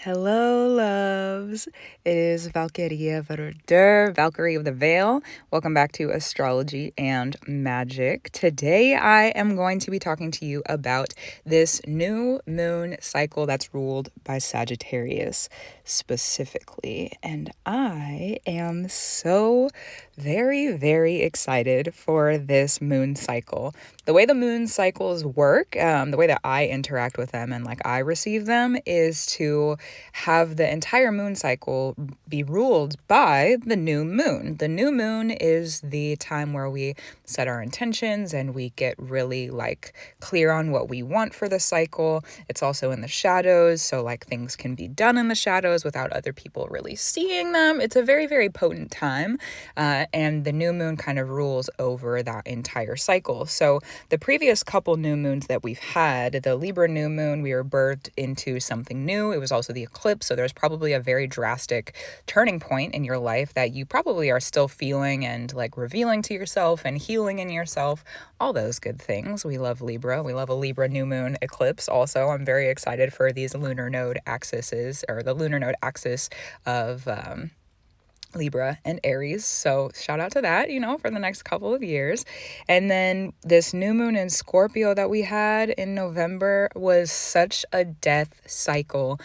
Hello, loves. It is Vordr.art, Valkyrie of the Veil. Welcome back to Astrology and Magic. Today, I am going to be talking to you about this new moon cycle that's ruled by Sagittarius specifically. And I am so very, very excited for this moon cycle. The way the moon cycles work, the way that I interact with them and I receive them is to have the entire moon cycle be ruled by the new moon. The new moon is the time where we set our intentions and we get really clear on what we want for the cycle. It's also in the shadows, so things can be done in the shadows without other people really seeing them. It's a very, very potent time, and the new moon kind of rules over that entire cycle. So the previous couple new moons that we've had, the Libra new moon, we were birthed into something new. It was also the eclipse, so there's probably a very drastic turning point in your life that you probably are still feeling and revealing to yourself and healing in yourself, all those good things. We love Libra. We love a Libra new moon eclipse also. I'm very excited for these lunar node axes, or the lunar node axis of Libra and Aries. So shout out to that, for the next couple of years. And then this new moon in Scorpio that we had in November was such a death cycle.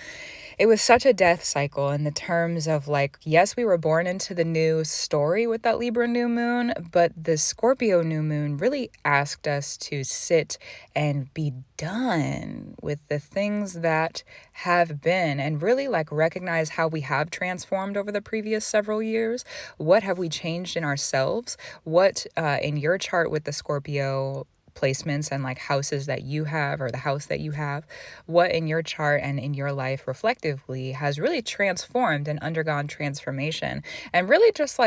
It was such a death cycle in the terms of yes, we were born into the new story with that Libra new moon, but the Scorpio new moon really asked us to sit and be done with the things that have been and really recognize how we have transformed over the previous several years. What have we changed in ourselves? What in your chart with the Scorpio placements and houses that you have, or the house that you have, what in your chart and in your life reflectively has really transformed and undergone transformation. And really just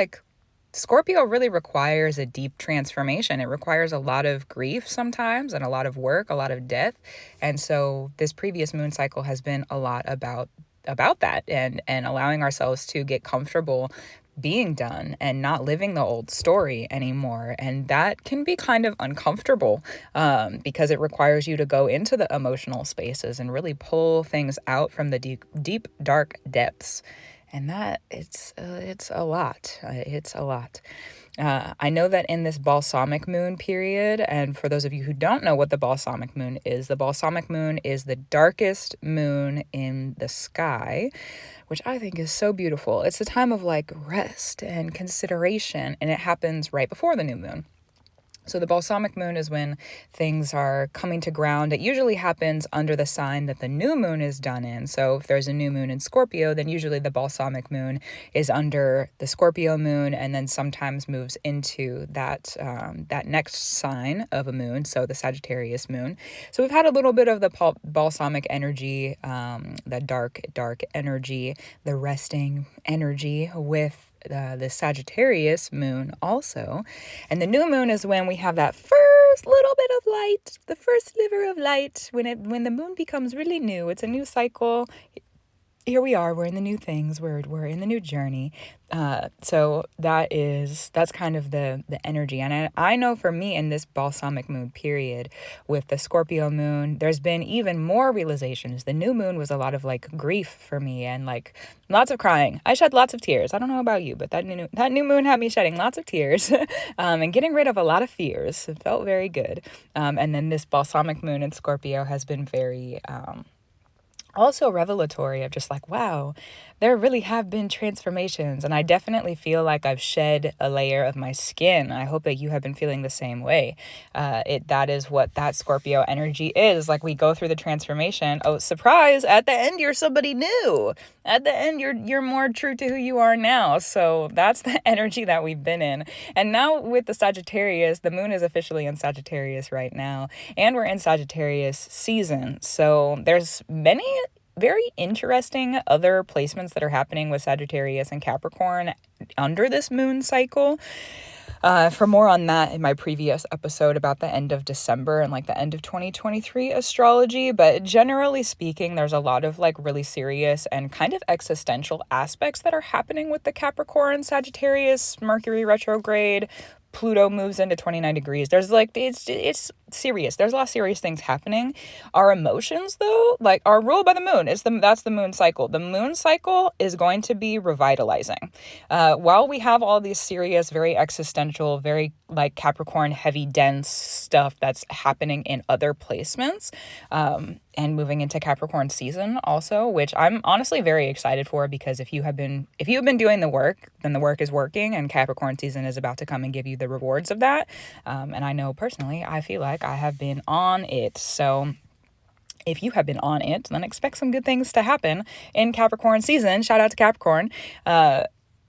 Scorpio really requires a deep transformation. It requires a lot of grief sometimes and a lot of work, a lot of death. And so this previous moon cycle has been a lot about that and allowing ourselves to get comfortable being done and not living the old story anymore. And that can be kind of uncomfortable because it requires you to go into the emotional spaces and really pull things out from the deep, dark depths. And that it's a lot. It's a lot. I know that in this balsamic moon period, and for those of you who don't know what the balsamic moon is the darkest moon in the sky, which I think is so beautiful. It's a time of rest and consideration, and it happens right before the new moon. So the balsamic moon is when things are coming to ground. It usually happens under the sign that the new moon is done in. So if there's a new moon in Scorpio, then usually the balsamic moon is under the Scorpio moon and then sometimes moves into that next sign of a moon, so the Sagittarius moon. So we've had a little bit of the balsamic energy, the dark energy, the resting energy with the Sagittarius moon also. And the new moon is when we have that first little bit of light, the first sliver of light, when the moon becomes really new. It's a new cycle. Here we are, we're in the new things, we're in the new journey. So that's kind of the energy. And I know for me in this balsamic moon period with the Scorpio moon, there's been even more realizations. The new moon was a lot of grief for me and lots of crying. I shed lots of tears. I don't know about you, but that new moon had me shedding lots of tears and getting rid of a lot of fears. It felt very good. And then this balsamic moon in Scorpio has been very also revelatory of just wow, there really have been transformations, and I definitely feel like I've shed a layer of my skin. I hope that you have been feeling the same way. That is what that Scorpio energy is. We go through the transformation. Oh, surprise, at the end you're somebody new. At the end you're more true to who you are now. So that's the energy that we've been in. And now with the Sagittarius, the moon is officially in Sagittarius right now, and we're in Sagittarius season. So there's many very interesting other placements that are happening with Sagittarius and Capricorn under this moon cycle. For more on that in my previous episode about the end of December and the end of 2023 astrology. But generally speaking, there's a lot of really serious and kind of existential aspects that are happening with the Capricorn, Sagittarius, Mercury retrograde Pluto moves into 29 degrees. There's like, it's serious. There's a lot of serious things happening. Our emotions, though, like, are ruled by the moon. That's the moon cycle. The moon cycle is going to be revitalizing. While we have all these serious, very existential, very like Capricorn heavy, dense stuff that's happening in other placements, and moving into Capricorn season also, which I'm honestly very excited for, because if you have been doing the work, then the work is working, and Capricorn season is about to come and give you the rewards of that. And I know personally, I feel like I have been on it. So if you have been on it, then expect some good things to happen in Capricorn season. Shout out to Capricorn.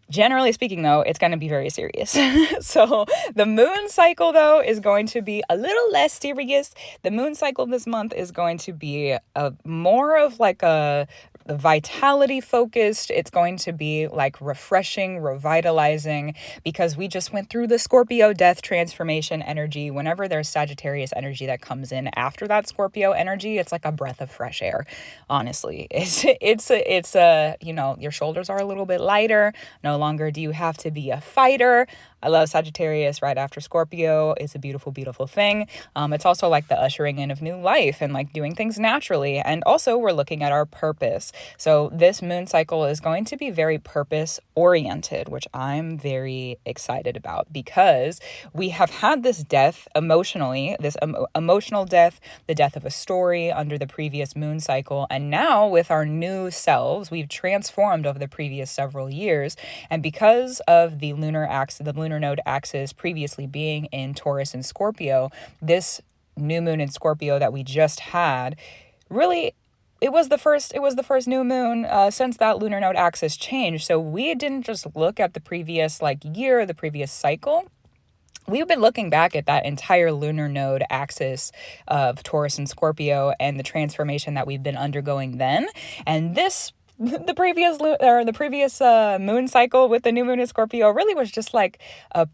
Generally speaking, though, it's going to be very serious. So the moon cycle, though, is going to be a little less serious. The moon cycle this month is going to be more of like a vitality focused. It's going to be like refreshing, revitalizing, because we just went through the Scorpio death transformation energy. Whenever there's Sagittarius energy that comes in after that Scorpio energy, it's like a breath of fresh air. Honestly, it's you know, your shoulders are a little bit lighter. No longer do you have to be a fighter. I love Sagittarius right after Scorpio. It's a beautiful, beautiful thing. It's also like the ushering in of new life and like doing things naturally. And also we're looking at our purpose. So this moon cycle is going to be very purpose oriented, which I'm very excited about, because we have had this death emotionally, this emotional death, the death of a story under the previous moon cycle. And now with our new selves, we've transformed over the previous several years. And because of the lunar node axis previously being in Taurus and Scorpio, this new moon in Scorpio that we just had, really, it was the first new moon since that lunar node axis changed. So we didn't just look at the previous year, the previous cycle. We've been looking back at that entire lunar node axis of Taurus and Scorpio and the transformation that we've been undergoing then. And the previous moon cycle with the new moon in Scorpio really was just like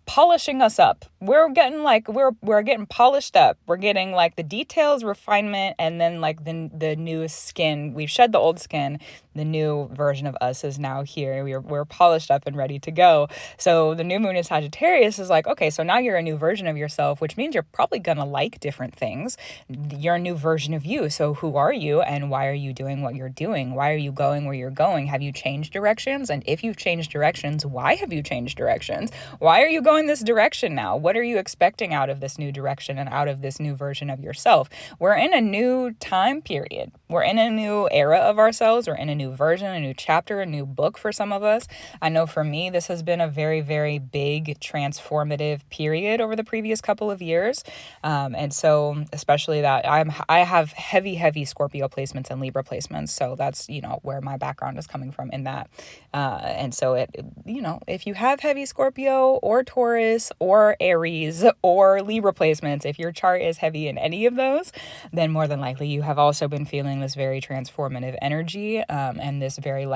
polishing us up. We're getting we're getting polished up. We're getting like the details, refinement, and then like the new skin. We've shed the old skin. The new version of us is now here. We're polished up and ready to go. So the new moon in Sagittarius is like, okay, so now you're a new version of yourself, which means you're probably gonna like different things. You're a new version of you. So who are you, and why are you doing what you're doing? Why are you going where you're going? Have you changed directions? And if you've changed directions, why have you changed directions? Why are you going this direction now? What are you expecting out of this new direction and out of this new version of yourself? We're in a new time period. We're in a new era of ourselves. We're in a new version, a new chapter, a new book for some of us. I know for me, this has been a very, very big transformative period over the previous couple of years. And so especially that I have heavy Scorpio placements and Libra placements. So that's, where my background is coming from in that. And so if you have heavy Scorpio or Taurus or Aries or Libra placements, if your chart is heavy in any of those, then more than likely you have also been feeling this very transformative energy, and this very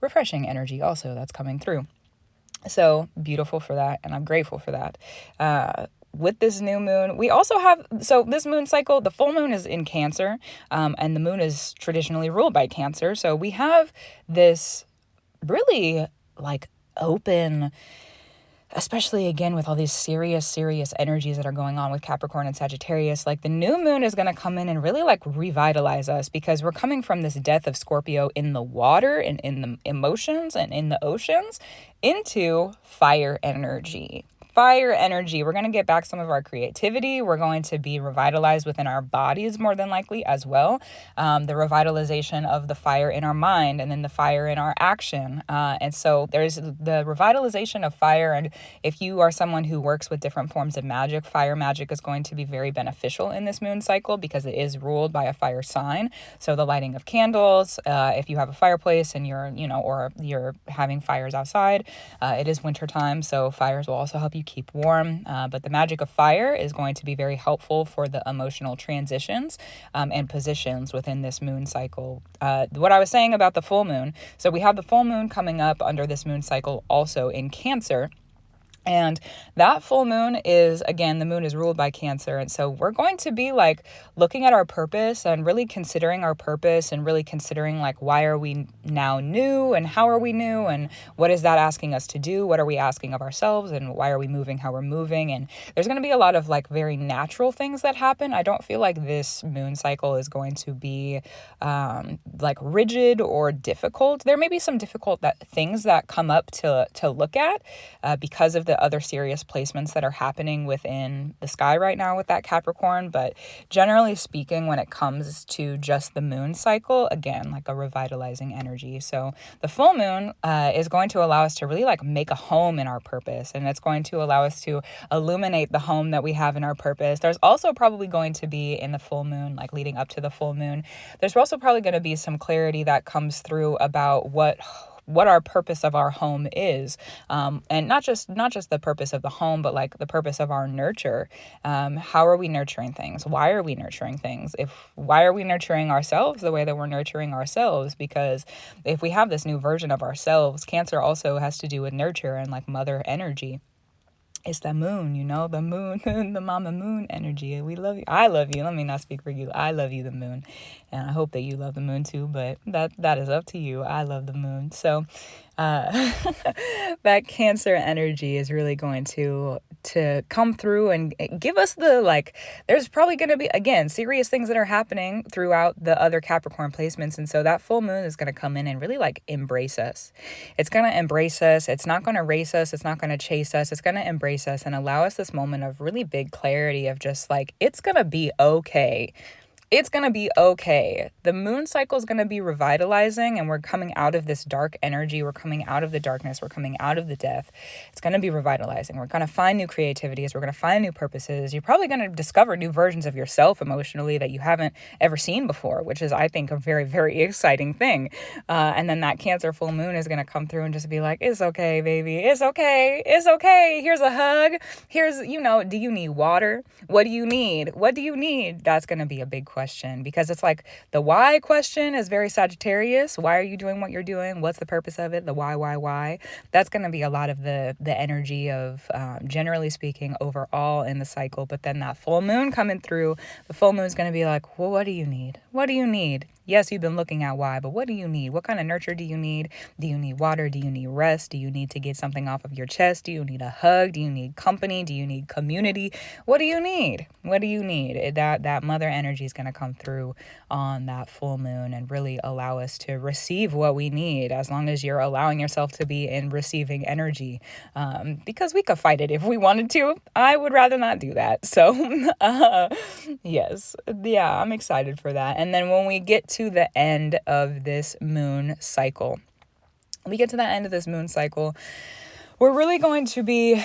refreshing energy also that's coming through. So beautiful for that, and I'm grateful for that. With this new moon, we also have, so this moon cycle, the full moon is in Cancer, and the moon is traditionally ruled by Cancer. So we have this really open, especially again with all these serious energies that are going on with Capricorn and Sagittarius. The new moon is going to come in and really revitalize us, because we're coming from this death of Scorpio in the water and in the emotions and in the oceans into fire energy. We're going to get back some of our creativity. We're going to be revitalized within our bodies more than likely as well. The revitalization of the fire in our mind, and then the fire in our action. And so there's the revitalization of fire. And if you are someone who works with different forms of magic, fire magic is going to be very beneficial in this moon cycle, because it is ruled by a fire sign. So the lighting of candles, if you have a fireplace and you're you're having fires outside, it is wintertime, so fires will also help you keep warm, but the magic of fire is going to be very helpful for the emotional transitions and positions within this moon cycle. What I was saying about the full moon, so we have the full moon coming up under this moon cycle also in Cancer. And that full moon is, again, the moon is ruled by Cancer. And so we're going to be like looking at our purpose and really considering our purpose and really considering like, why are we now new and how are we new and what is that asking us to do? What are we asking of ourselves and why are we moving how we're moving? And there's going to be a lot of like very natural things that happen. I don't feel like this moon cycle is going to be like rigid or difficult. There may be some difficult things that come up to look at because of the other serious placements that are happening within the sky right now with that Capricorn. But generally speaking, when it comes to just the moon cycle, again, like a revitalizing energy. So the full moon is going to allow us to really like make a home in our purpose. And it's going to allow us to illuminate the home that we have in our purpose. There's also probably going to be in the full moon, like leading up to the full moon, there's also probably going to be some clarity that comes through about what our purpose of our home is, and not just the purpose of the home, but like the purpose of our nurture. How are we nurturing things? Why are we nurturing things? Why are we nurturing ourselves the way that we're nurturing ourselves? Because if we have this new version of ourselves, Cancer also has to do with nurture and like mother energy. It's the moon, the moon, the mama moon energy. We love you. I love you. Let me not speak for you. I love you, the moon. And I hope that you love the moon too, but that is up to you. I love the moon. So that Cancer energy is really going to come through and give us there's probably going to be, again, serious things that are happening throughout the other Capricorn placements. And so that full moon is going to come in and really like embrace us. It's going to embrace us. It's not going to race us. It's not going to chase us. It's going to embrace us and allow us this moment of really big clarity of just like, it's going to be okay. It's going to be okay. The moon cycle is going to be revitalizing and we're coming out of this dark energy. We're coming out of the darkness. We're coming out of the death. It's going to be revitalizing. We're going to find new creativities. We're going to find new purposes. You're probably going to discover new versions of yourself emotionally that you haven't ever seen before, which is, I think, a very, very exciting thing. And then that Cancer full moon is going to come through and just be like, it's okay, baby. It's okay. It's okay. Here's a hug. Here's, do you need water? What do you need? What do you need? That's going to be a big question. Because it's like the why question is very Sagittarius. Why are you doing what you're doing? What's the purpose of it? The why? That's going to be a lot of the energy of, generally speaking, overall in the cycle. But then that full moon coming through, the full moon is going to be like, well, what do you need? What do you need? Yes, you've been looking at why, but what do you need? What kind of nurture do you need? Do you need water? Do you need rest? Do you need to get something off of your chest? Do you need a hug? Do you need company? Do you need community? What do you need? What do you need? That mother energy is going to come through on that full moon and really allow us to receive what we need, as long as you're allowing yourself to be in receiving energy. Because we could fight it if we wanted to. I would rather not do that. So, yes. Yeah, I'm excited for that. And then when we get to the end of this moon cycle, we're really going to be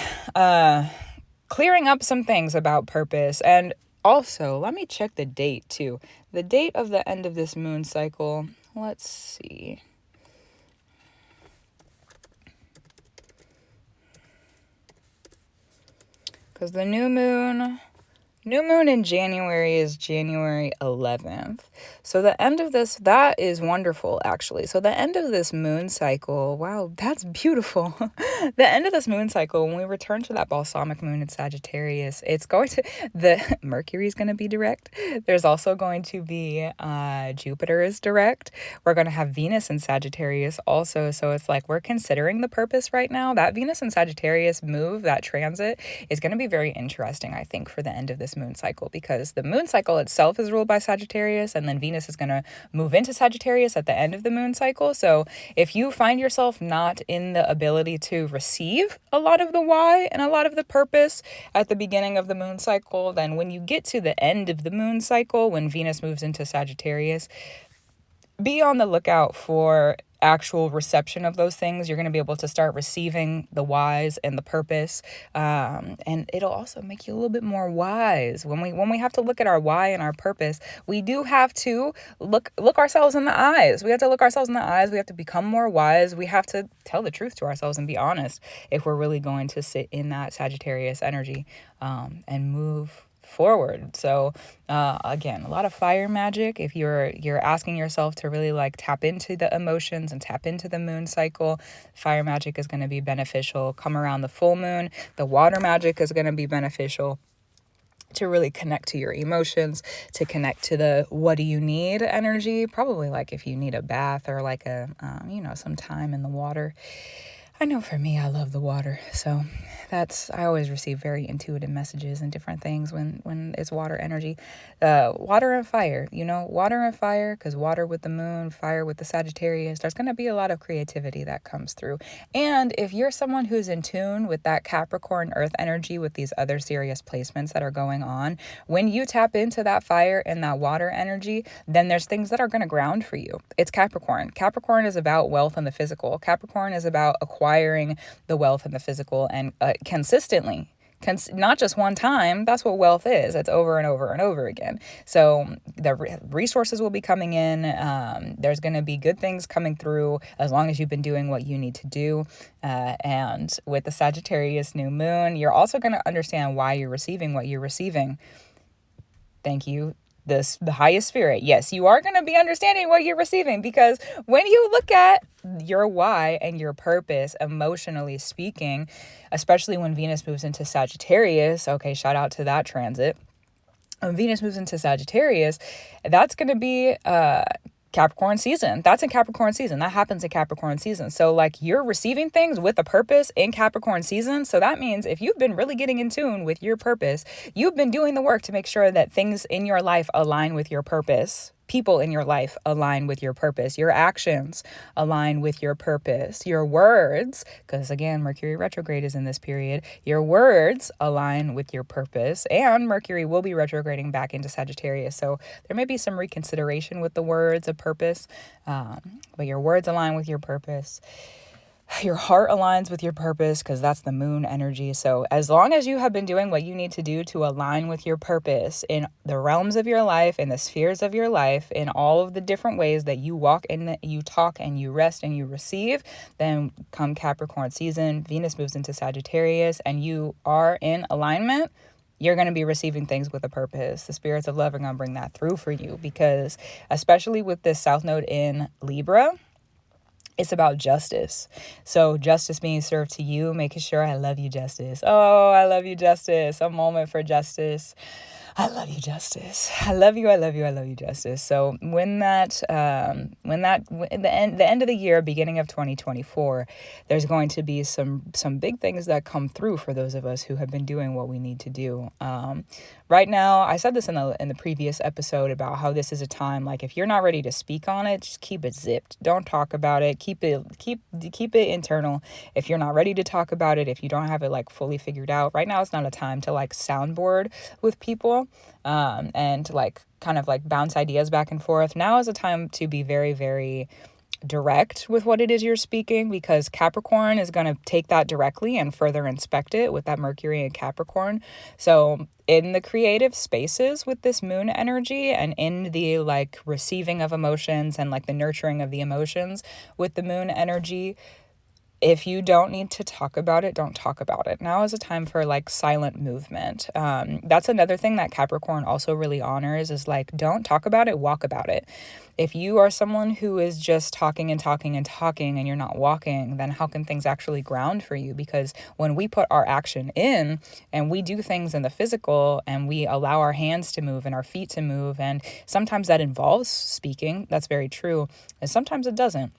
clearing up some things about purpose. And also, let me check the date too. The date of the end of this moon cycle, let's see. Because the new moon in January is January 11th. So the end of this, that is wonderful, actually. So the end of this moon cycle, wow, that's beautiful. The end of this moon cycle, when we return to that balsamic moon in Sagittarius, the Mercury is going to be direct. There's also going to be Jupiter is direct. We're going to have Venus in Sagittarius also. So it's like we're considering the purpose right now. That Venus in Sagittarius move, that transit, is going to be very interesting, I think, for the end of this moon cycle, because the moon cycle itself is ruled by Sagittarius, and then Venus is going to move into Sagittarius at the end of the moon cycle. So if you find yourself not in the ability to receive a lot of the why and a lot of the purpose at the beginning of the moon cycle, then when you get to the end of the moon cycle, when Venus moves into Sagittarius, be on the lookout for actual reception of those things. You're going to be able to start receiving the whys and the purpose, and it'll also make you a little bit more wise. When we have to look at our why and our purpose, we do have to look ourselves in the eyes. We have to look ourselves in the eyes. We have to become more wise. We have to tell the truth to ourselves and be honest if we're really going to sit in that Sagittarius energy and move forward. So again, a lot of fire magic. If you're asking yourself to really like tap into the emotions and tap into the moon cycle, fire magic is going to be beneficial. Come around the full moon, the water magic is going to be beneficial to really connect to your emotions, to connect to the what do you need energy. Probably like if you need a bath or like a some time in the water. I know for me, I love the water. So I always receive very intuitive messages and different things when it's water energy. Water and fire, water and fire, because water with the moon, fire with the Sagittarius, there's going to be a lot of creativity that comes through. And if you're someone who's in tune with that Capricorn earth energy with these other serious placements that are going on, when you tap into that fire and that water energy, then there's things that are going to ground for you. It's Capricorn. Capricorn is about wealth and the physical. Capricorn is about acquiring the wealth and the physical and consistently. Not just one time. That's what wealth is. It's over and over and over again. So the resources will be coming in. There's going to be good things coming through as long as you've been doing what you need to do. And with the Sagittarius new moon, you're also going to understand why you're receiving what you're receiving. Thank you. The highest spirit. Yes, you are going to be understanding what you're receiving, because when you look at your why and your purpose, emotionally speaking, especially when Venus moves into Sagittarius, okay, shout out to that transit. When Venus moves into Sagittarius, that's going to be Capricorn season. That's in Capricorn season. That happens in Capricorn season. So like you're receiving things with a purpose in Capricorn season. So that means if you've been really getting in tune with your purpose, you've been doing the work to make sure that things in your life align with your purpose. People in your life align with your purpose. Your actions align with your purpose. Your words, because again, Mercury retrograde is in this period, your words align with your purpose, and Mercury will be retrograding back into Sagittarius. So there may be some reconsideration with the words of purpose, but your words align with your purpose. Your heart aligns with your purpose, because that's the moon energy. So as long as you have been doing what you need to do to align with your purpose in the realms of your life, in the spheres of your life, in all of the different ways that you walk and you talk and you rest and you receive, then come Capricorn season, Venus moves into Sagittarius and you are in alignment, you're going to be receiving things with a purpose. The spirits of love are going to bring that through for you, because especially with this South Node in Libra, it's about justice. So justice being served to you, making sure I love you, Justice. Oh, I love you, Justice. A moment for justice. I love you, Justice. I love you, I love you, I love you, Justice. So when the end of the year, beginning of 2024, there's going to be some big things that come through for those of us who have been doing what we need to do. Right now, I said this in the previous episode about how this is a time, like if you're not ready to speak on it, just keep it zipped. Don't talk about it. Keep it internal. If you're not ready to talk about it, if you don't have it like fully figured out, right now it's not a time to like soundboard with people and like kind of like bounce ideas back and forth. Now is a time to be very, very direct with what it is you're speaking, because Capricorn is going to take that directly and further inspect it with that Mercury in Capricorn. So in the creative spaces with this moon energy, and in the like receiving of emotions and like the nurturing of the emotions with the moon energy, if you don't need to talk about it, don't talk about it. Now is a time for like silent movement. That's another thing that Capricorn also really honors, is like, don't talk about it, walk about it. If you are someone who is just talking and talking and talking and you're not walking, then how can things actually ground for you? Because when we put our action in and we do things in the physical and we allow our hands to move and our feet to move, and sometimes that involves speaking, that's very true, and sometimes it doesn't.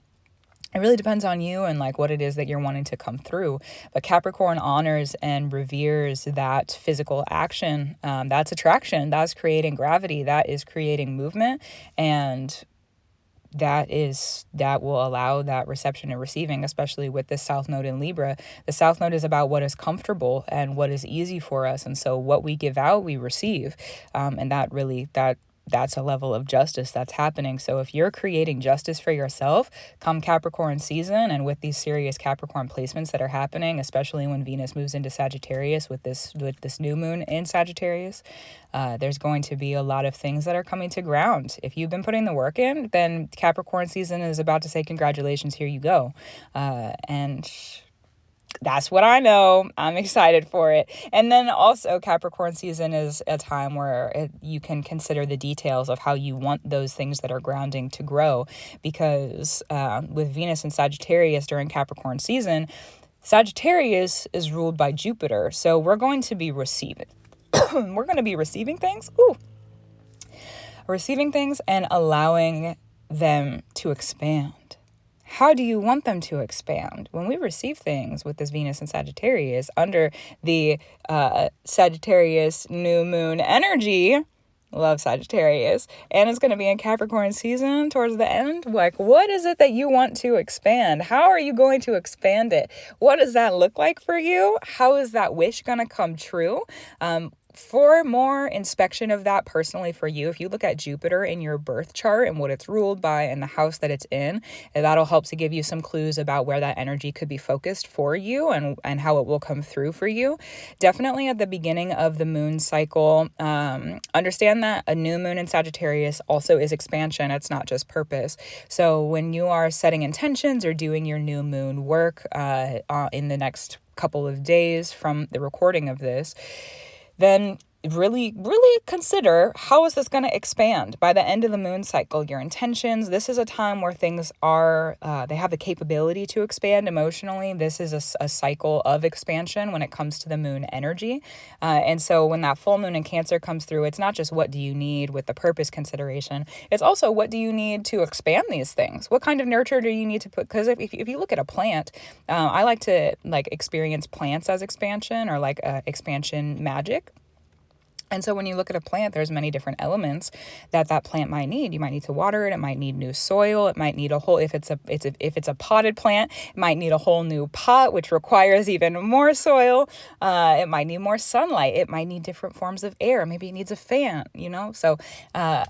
It really depends on you and like what it is that you're wanting to come through. But Capricorn honors and reveres that physical action. That's attraction. That's creating gravity. That is creating movement. And that will allow that reception and receiving, especially with this South Node in Libra. The South Node is about what is comfortable and what is easy for us. And so what we give out, we receive. And that's a level of justice that's happening. So if you're creating justice for yourself, come Capricorn season, and with these serious Capricorn placements that are happening, especially when Venus moves into Sagittarius with this new moon in Sagittarius, there's going to be a lot of things that are coming to ground. If you've been putting the work in, then Capricorn season is about to say, congratulations, here you go. And That's what I know. I'm excited for it. And then also Capricorn season is a time where you can consider the details of how you want those things that are grounding to grow, because with Venus and Sagittarius during Capricorn season, Sagittarius is ruled by Jupiter. So we're going to be receiving. We're going to be receiving things. Receiving things and allowing them to expand. How do you want them to expand? When we receive things with this Venus and Sagittarius under the Sagittarius new moon energy, love Sagittarius, and it's going to be in Capricorn season towards the end. Like, what is it that you want to expand? How are you going to expand it? What does that look like for you? How is that wish going to come true? For more inspection of that personally for you, if you look at Jupiter in your birth chart and what it's ruled by and the house that it's in, that'll help to give you some clues about where that energy could be focused for you and how it will come through for you. Definitely at the beginning of the moon cycle, understand that a new moon in Sagittarius also is expansion. It's not just purpose. So when you are setting intentions or doing your new moon work in the next couple of days from the recording of this, then really consider, how is this going to expand by the end of the moon cycle? Your intentions. This is a time where things are, they have the capability to expand emotionally. This is a cycle of expansion when it comes to the moon energy. And so when that full moon in Cancer comes through, it's not just what do you need with the purpose consideration. It's also what do you need to expand these things? What kind of nurture do you need to put? Because if you look at a plant, I like to experience plants as expansion, or expansion magic. And so when you look at a plant, there's many different elements that plant might need. You might need to water it. It might need new soil. It might need if it's a potted plant, it might need a whole new pot, which requires even more soil. It might need more sunlight. It might need different forms of air. Maybe it needs a fan, So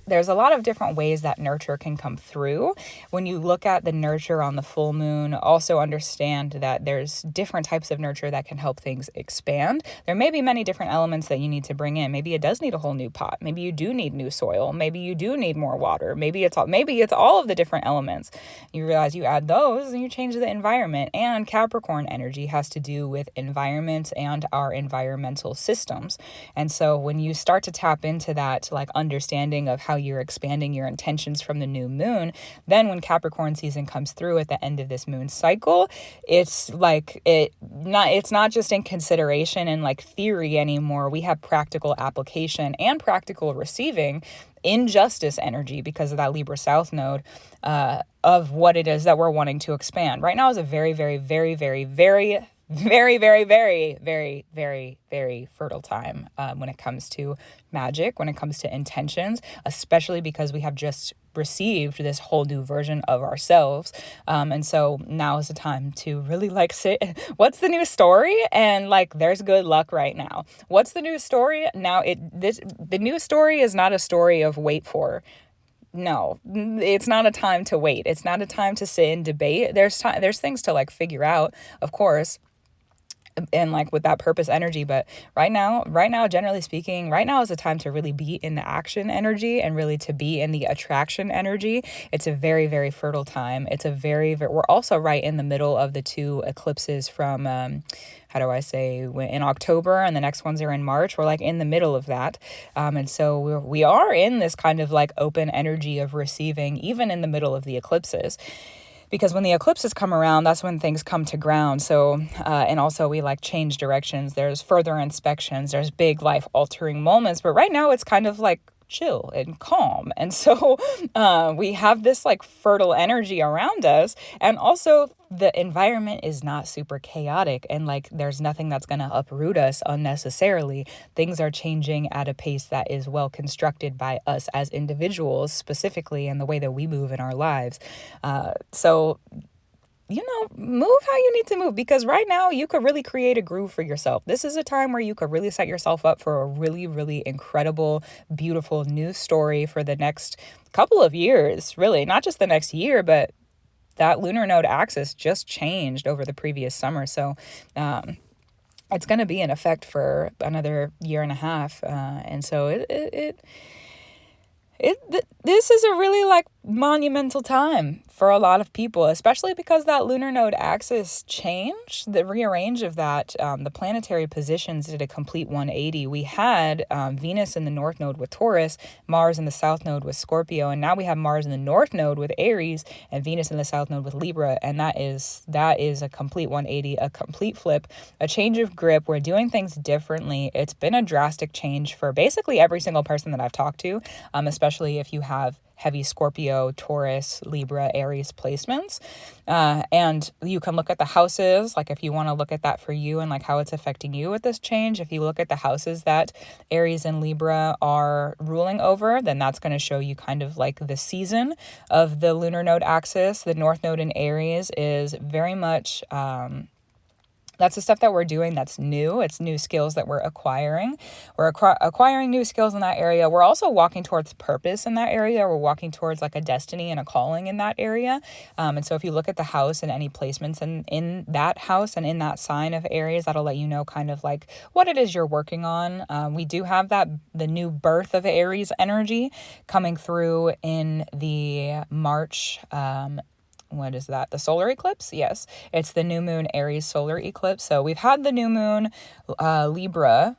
there's a lot of different ways that nurture can come through. When you look at the nurture on the full moon, also understand that there's different types of nurture that can help things expand. There may be many different elements that you need to bring in. Maybe it does need a whole new pot. Maybe you do need new soil. Maybe you do need more water. Maybe it's all of the different elements. You realize you add those and you change the environment. And Capricorn energy has to do with environment and our environmental systems. And so when you start to tap into that understanding of how you're expanding your intentions from the new moon, then when Capricorn season comes through at the end of this moon cycle, it's not just in consideration and theory anymore. We have practical application and practical receiving in justice energy because of that Libra South node of what it is that we're wanting to expand. Right now is a very, very, very, very, very, very, very, very, very, very, very fertile time when it comes to magic, when it comes to intentions, especially because we have just received this whole new version of ourselves. And so now is the time to really sit, what's the new story? And there's good luck right now. What's the new story? Now the new story is not a story of wait for. No, it's not a time to wait. It's not a time to sit and debate. There's things to figure out, of course, and with that purpose energy. But right now, generally speaking, right now is the time to really be in the action energy and really to be in the attraction energy. It's a very, very fertile time. It's we're also right in the middle of the two eclipses from, in October, and the next ones are in March. We're in the middle of that. And so we are in this kind of open energy of receiving, even in the middle of the eclipses. Because when the eclipses come around, that's when things come to ground. So, and also we change directions. There's further inspections. There's big life altering moments. But right now it's kind of chill and calm. And so we have this fertile energy around us. And also the environment is not super chaotic and there's nothing that's going to uproot us unnecessarily. Things are changing at a pace that is well constructed by us as individuals specifically, and the way that we move in our lives. So move how you need to move, because right now you could really create a groove for yourself. This is a time where you could really set yourself up for a really, really incredible, beautiful new story for the next couple of years, really, not just the next year, but that lunar node axis just changed over the previous summer. So, it's going to be in effect for another year and a half. And so this is a really monumental time for a lot of people, especially because that lunar node axis changed. The rearrange of that, the planetary positions did a complete 180. We had Venus in the north node with Taurus, Mars in the south node with Scorpio, and now we have Mars in the north node with Aries and Venus in the south node with Libra, and that is a complete 180, a complete flip, a change of grip. We're doing things differently. It's been a drastic change for basically every single person that I've talked to, especially if you have heavy Scorpio, Taurus, Libra, Aries placements. And you can look at the houses, like if you want to look at that for you and like how it's affecting you with this change. If you look at the houses that Aries and Libra are ruling over, then that's going to show you kind of like the season of the lunar node axis. The north node in Aries is very much... that's the stuff that we're doing that's new. It's new skills that we're acquiring. We're acquiring new skills in that area. We're also walking towards purpose in that area. We're walking towards like a destiny and a calling in that area. And so if you look at the house and any placements in that house and in that sign of Aries, that'll let you know kind of like what it is you're working on. We do have the new birth of Aries energy coming through in the March what is that? The solar eclipse? Yes. It's the new moon Aries solar eclipse. So we've had the new moon Libra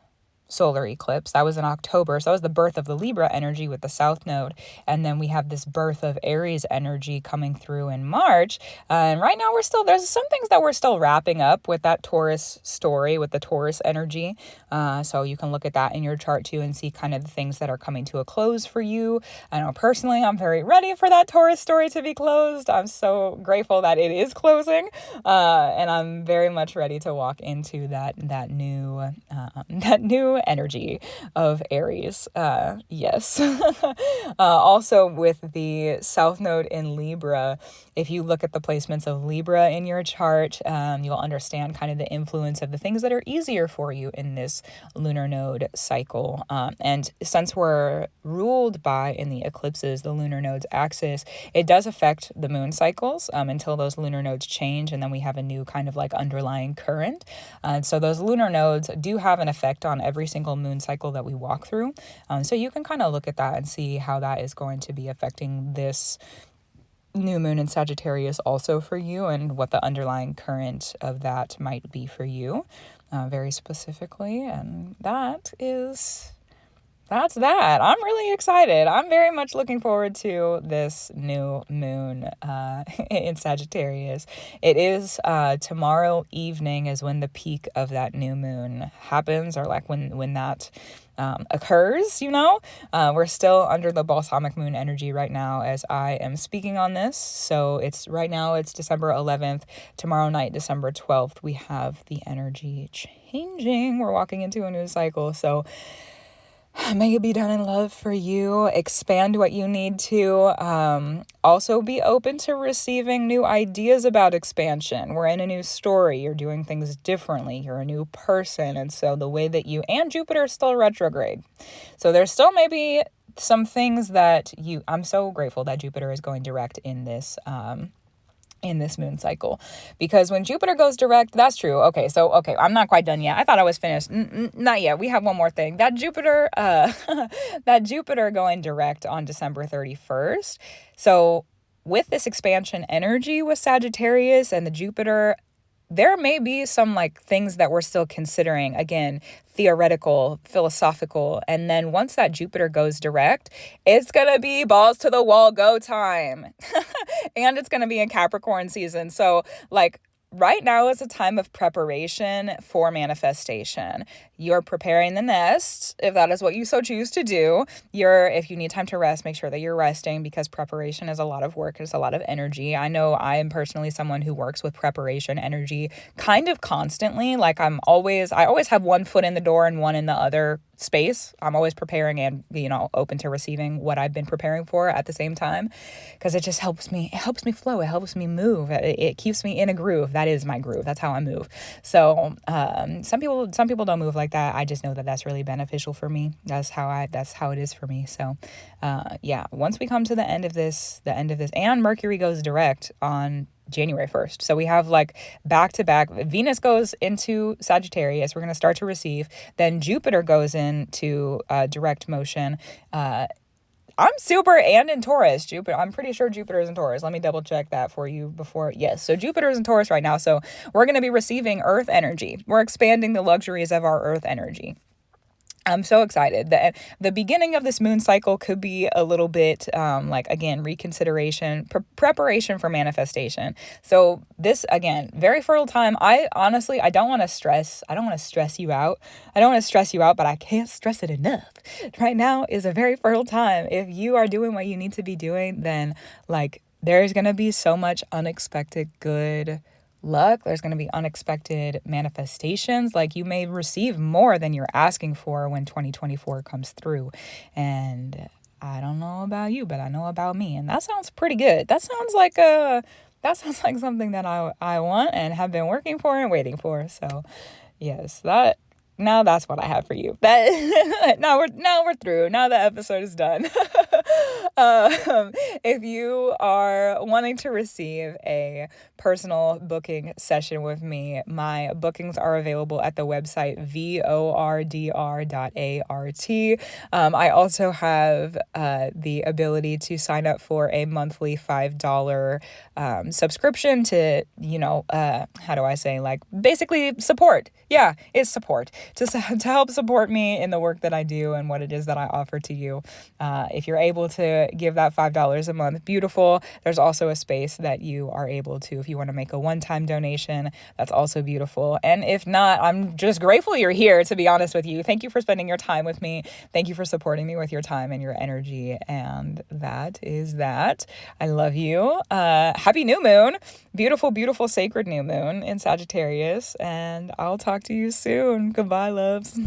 solar eclipse. That was in October. So that was the birth of the Libra energy with the south node. And then we have this birth of Aries energy coming through in March. And right now there's some things that we're still wrapping up with that Taurus story, with the Taurus energy. So you can look at that in your chart too and see kind of the things that are coming to a close for you. I know personally, I'm very ready for that Taurus story to be closed. I'm so grateful that it is closing. And I'm very much ready to walk into that new energy of Aries. Yes. Also with the south node in Libra, if you look at the placements of Libra in your chart, you'll understand kind of the influence of the things that are easier for you in this lunar node cycle. And since we're ruled by, in the eclipses, the lunar node's axis, it does affect the moon cycles until those lunar nodes change, and then we have a new kind of like underlying current. So those lunar nodes do have an effect on every single moon cycle that we walk through. So you can kind of look at that and see how that is going to be affecting this new moon in Sagittarius also for you, and what the underlying current of that might be for you very specifically. And that's that. I'm really excited. I'm very much looking forward to this new moon in Sagittarius. It is tomorrow evening is when the peak of that new moon happens, or like when that occurs, We're still under the balsamic moon energy right now as I am speaking on this. So it's December 11th. Tomorrow night, December 12th, we have the energy changing. We're walking into a new cycle. So may it be done in love for you. Expand what you need to. Also be open to receiving new ideas about expansion. We're in a new story. You're doing things differently. You're a new person. And so the way that and Jupiter is still retrograde. So there's still maybe some things that I'm so grateful that Jupiter is going direct in this moon cycle, because when Jupiter goes direct, that's true. Okay, I'm not quite done yet. I thought I was finished. Not yet. We have one more thing. That Jupiter going direct on December 31st. So with this expansion energy with Sagittarius and the Jupiter, there may be some like things that we're still considering, again, theoretical, philosophical. And then once that Jupiter goes direct, it's going to be balls to the wall go time. And it's going to be in Capricorn season. So like right now is a time of preparation for manifestation. You're preparing the nest, if that is what you so choose to do. If you need time to rest, make sure that you're resting, because preparation is a lot of work. It's a lot of energy. I know I am personally someone who works with preparation energy kind of constantly. Like I always have one foot in the door and one in the other space. I'm always preparing and, open to receiving what I've been preparing for at the same time, because it just helps me. It helps me flow. It helps me move. It keeps me in a groove. That is my groove. That's how I move. So some people don't move like that. I just know that that's really beneficial for me. That's how it is for me. So once we come to the end of this, and Mercury goes direct on January 1st. So we have like back to back. Venus goes into Sagittarius. We're going to start to receive. Then Jupiter goes into direct motion I'm super and in Taurus. Jupiter, I'm pretty sure Jupiter is in Taurus. Let me double check that for you before. Yes, so Jupiter is in Taurus right now. So we're going to be receiving Earth energy. We're expanding the luxuries of our Earth energy. I'm so excited. The beginning of this moon cycle could be a little bit like, again, reconsideration, preparation for manifestation. So this, again, very fertile time. I don't want to stress. I don't want to stress you out. I don't want to stress you out, but I can't stress it enough. Right now is a very fertile time. If you are doing what you need to be doing, then like there's going to be so much unexpected good luck. There's going to be unexpected manifestations. Like you may receive more than you're asking for when 2024 comes through. And I don't know about you, but I know about me. And that sounds pretty good. That sounds like something that I want and have been working for and waiting for. So yes, now that's what I have for you. Now we're through. Now the episode is done. If you are wanting to receive a personal booking session with me, my bookings are available at the website Vordr.art. I also have the ability to sign up for a monthly $5 subscription to, how do I say, like basically support. Yeah, it's support to help support me in the work that I do and what it is that I offer to you. If you're able to give that $5 a month, beautiful. There's also a space that you are able to, if you want to make a one-time donation, that's also beautiful. And if not, I'm just grateful you're here, to be honest with you. Thank you for spending your time with me. Thank you for supporting me with your time and your energy. And that is that. I love you. Happy new moon. Beautiful, beautiful, sacred new moon in Sagittarius. And I'll talk to you soon. Goodbye, loves.